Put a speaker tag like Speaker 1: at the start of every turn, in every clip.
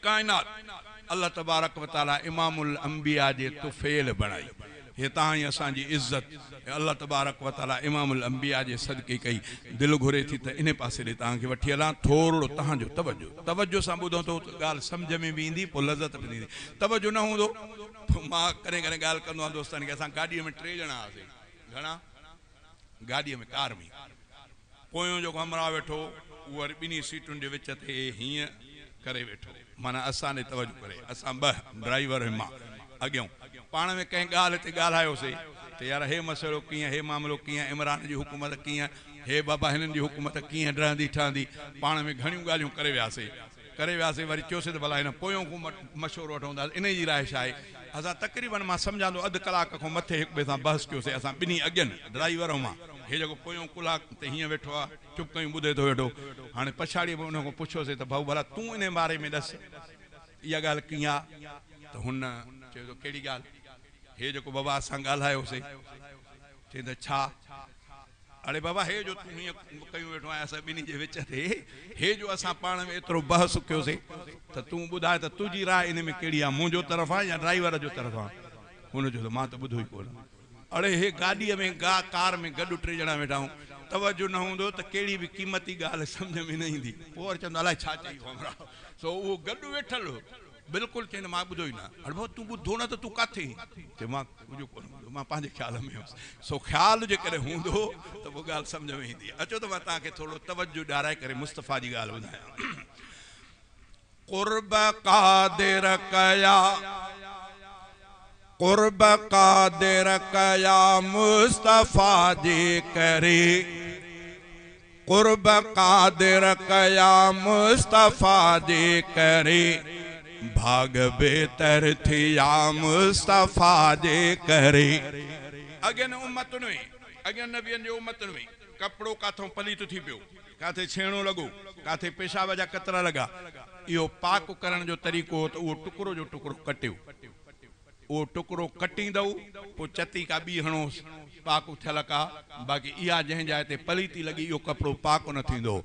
Speaker 1: कायनात अल्लाह तबारक व तआला इमामुल अंबिया जे तुफेल बनाई। ये ताई असांजी इज्जत अल्लाह तबारक व तआला इमामुल अंबिया जे सदके कई। दिल घुरे थी त इन पासे ॾे तव्हांखे वठी हलां। थोरो तव्हांजो तवज्जो सां ॿुधो तो ॻाल्हि सम्झ में बि ईंदी, पोइ लज़त बि ईंदी। तवज्जो न हूंदो मां करे करे ॻाल्हि कंदो आहियां दोस्तनि खे। असां गाॾीअ में 3 ॼणा हुआसीं। घणा? गाॾीअ में कार में पोयों जेको हमरा वेठो उहो वरी 2 सीटुनि जे विच ते हीअं करे वेठो, माना असां ने तवज्जो करे। असां 2 ड्राइवर मां अॻियों पाण में कंहिं ॻाल्हि ते ॻाल्हायोसीं त यार हे मसइलो कीअं, हे मामिलो कीअं, इमरान जी हुकूमत कीअं, हे बाबा हिननि जी हुकूमत कीअं रहंदी ठहंदी। पाण में घणियूं ॻाल्हियूं करे वियासीं वरी चयोसीं त भला हिन पोयों को मशवरो वठूं था। इन जी राय छा आहे? असां तक़रीबन मां सम्झां थो अधु कलाक खां मथे हिक ॿिए सां बहस कयोसीं। असां 2 अॻियनि ड्राइवर मां, हे जेको पोयों कलाक ते हीअं वेठो आहे चुप कयूं ॿुधे थो वेठो। हाणे पछाड़ीअ में उन खां पुछियोसीं त भाऊ भला तूं इन बारे में ॾस, इहा ॻाल्हि कीअं आहे? त हुन चयो थो कहिड़ी ॻाल्हि? हे जेको बाबा असां ॻाल्हायोसीं। चई त छा? अरे बाबा हे जो तूं हीअं कयूं वेठो आहीं असां 2 जे विच ते, हे जो असां पाण में एतिरो बहस कयोसीं, त तूं ॿुधाए त तुंहिंजी राय इन में कहिड़ी आहे, मुंहिंजो तरफ़ आहे या ड्राइवर जो तरफ़ आहे? हुन चयो त मां त ॿुधो ई कोन। अड़े हे गाॾीअ में कार में गॾु 3 ॼणा वेठा आहियूं, तवज्जो न हूंदो त कहिड़ी बि क़ीमती ॻाल्हि सम्झ में न ईंदी। पोइ वरी चवंदो अलाए छा चई हमरा। सो उहो गॾु वेठल बिल्कुलु चवंदो मां ॿुधो ई न। अरे भाऊ तूं ॿुधो न त तूं किथे? चयो मां कुझु कोन ॿुधो, मां पंहिंजे ख़्याल में हुउसि। सो ख़्याल जेकॾहिं हूंदो त पोइ ॻाल्हि सम्झ में ईंदी। अचो त मां तव्हांखे थोरो तवज्जो ॾियाराए करे मुस्तफ़ा जी ॻाल्हि ॿुधायां। क़ुर्ब क़ादिर कया, क़ुर्ब क़ादिर कया मुस्तफ़ा जे करे, क़ुर्ब क़ादिर कया मुस्तफ़ा जे करे, भाग बेहतर थिया मुस्तफ़ा जे करे। अॻियनि उम्मतुनि में, अॻियनि नबियनि जे उम्मतुनि में कपिड़ो काथों पलीत थी पियो, काथे छेणो लॻो, काथे पेशाब जा कतरा लॻा, इहो पाक करण जो तरीक़ो त उहो टुकड़ो जो टुकड़ो कटियो। उहो टुकड़ो कटींदव पोइ चती का ॿी हणोसि, पाक थियल का। बाक़ी इहा जंहिं जाइ ते पलीती लॻी इहो कपिड़ो पाक न थींदो।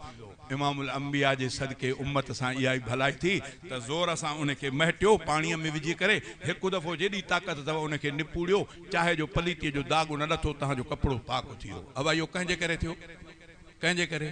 Speaker 1: इमामुल अंबिया जे सदके उम्मत सां इहा ई भलाई थी त ज़ोर सां उनखे महटियो, पाणीअ में विझी करे हिकु दफ़ो जेॾी ताक़त अथव उनखे निपूड़ियो, चाहे जो पलीतीअ जो दाॻो न लथो, तव्हांजो कपिड़ो पाक थी वियो। अब इहो कंहिंजे करे थियो? कंहिंजे करे?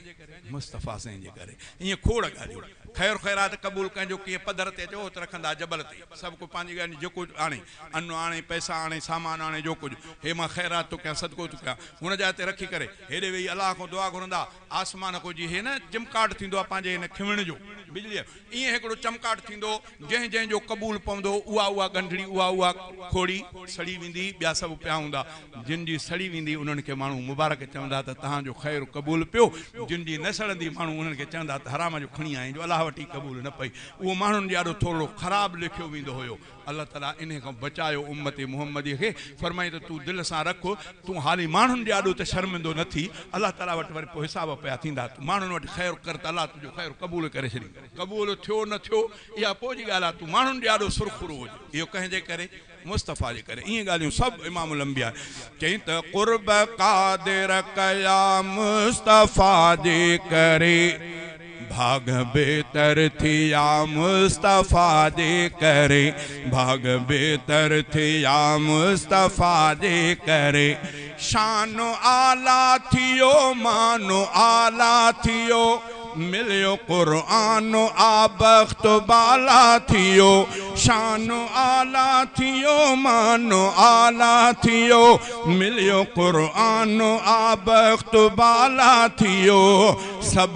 Speaker 1: मुस्तफ़ा साईं जे करे। ईअं खोड़ ॻाल्हियूं। ख़ैर ख़ैरात क़बूल कंहिंजो कीअं पधर ते अचो त रखंदा जबल ते, सभु को पंहिंजी ॻाल्हि जेको आणे, अन्न आणे, पैसा आणे, सामान आणे, जो कुझु हे मां ख़ैरात थो कयां, सदको थो कयां, हुन जाइ ते रखी करे हेॾे वेही अलाह खां दुआ घुरंदा। आसमान को जी हे न चिमकाट थींदो आहे पंहिंजे हिन खिवण जो, बिजलीअ ईअं हिकिड़ो चमकाट थींदो, जंहिं जो क़बूल पवंदो उहा गंढड़ी, उहा खोड़ी सड़ी वेंदी, ॿिया सभु पिया हूंदा। जिन जी सड़ी वेंदी उन्हनि खे माण्हू मुबारक चवंदा त तव्हांजो ख़ैरु क़बूल पियो। जिन जी न सड़ंदी माण्हू उन्हनि खे चवंदा त हराम जो खणी आई, जो अलाह वटि क़बूल न पई। उहो माण्हुनि जे ॾाढो थोरो ख़राबु लिखियो वेंदो हुयो। अल्लाह ताला इन खां बचायो उम्मत मुहम्मदी खे। फरमाई त तूं दिलि सां रख, तूं हाली माण्हुनि जे ॾाढो त शर्मिंदो न थी, अल्लाह ताला वटि वरी पोइ हिसाब पिया थींदा। तूं माण्हुनि वटि ख़ैरु कर त अल्लाह तुंहिंजो ख़ैरु क़बूल करे छॾी। क़बूल थियो न थियो इहा पोइ जी ॻाल्हि आहे, तूं माण्हुनि जे ॾाढो सुरख़ुरो हुजे। इहो कंहिंजे करे? मुस्तफ़ा जे करे। इहे ॻाल्हियूं सभु इमामुल अंबिया चई त क़ुर्ब क़ादिर कया मुस्तफ़ा जे करे, भाग बेहतर थिया मुस्तफ़ा जे करे, भाग बेहतर थिया मुस्तफ़ा जे करे। शानो आला थियो, मानो आला थियो, मिलियो क़ुरान आबख्त बाला थियो। शानो आला थियो, मानो आला थियो, मिलियो क़ुरान आबख्त बाला थियो। सब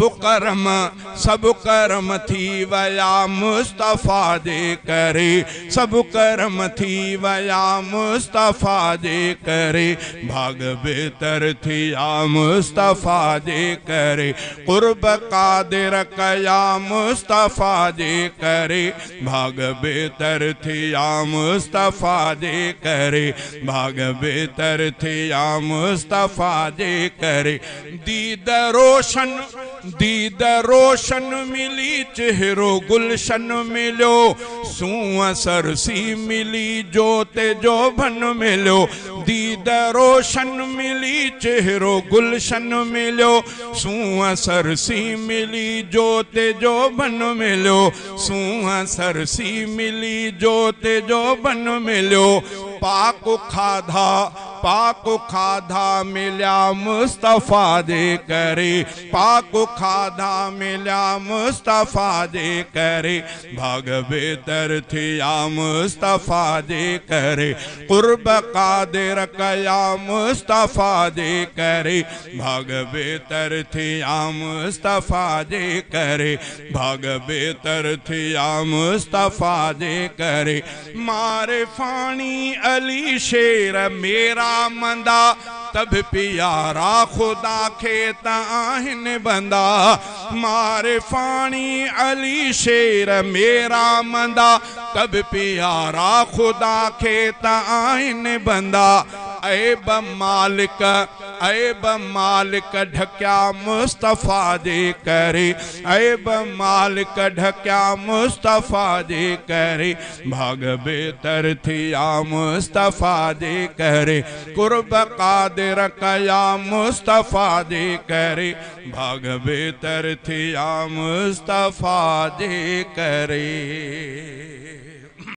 Speaker 1: कर्म थी वया मुस्तफ़ा जे करे, सब कर्म थी वया मुस्तफ़ा जे करे, भाग बेहतर थिया मुस्तफ़ा जे करे। क़ुर्ब क़ादिर कया मुस्तफ़ा जे करे, भाग बेहतर थिया मुस्तफ़ा जे करे, भाग बेहतर थिया मुस्तफ़ा जे करे। दीद रोशन दीद रोशन मिली चेहरो गुलशन मिलो, सूअं सरसी मिली जोत जोभन मिलो। दीद रोशन मिली चेहरो गुलशन मिलो, सूअं सरसी मिली जोत जोभन मिलो। सूअं सरसी मिली जोत जोभन मिलो। पाक खाधा मिल्या मुस्तफ़ा जे करे, पाक खाधा मिल्या मुस्तफ़ा जे करे। भाग बेहतर थिया मुस्तफ़ा जे करे, कुर्ब कादिर कया मुस्तफ़ा जे करे। भाग बेहतर थिया मुस्तफ़ा जे करे, भाग बेहतर थिया मुस्तफ़ा जे करे। मारे फानी अली शेर मेरा मंदा, तब प्यारा खुदा खे ताहिन बंदा। मारे फानी अली शेर मेरा मंदा, तब प्यारा खुदा खे ताहिन बंदा। ऐब मालिक ढक्या मुस्तफ़ा जे करे, ऐब मालिक ढक्या मुस्तफ़ा जे करे। भाग बेहतर थिया मुस्तफ़ा जे करे, कुर्ब कादिर कया मुस्तफ़ा जे करे। भाग बेहतर थिया मुस्तफ़ा जे करे।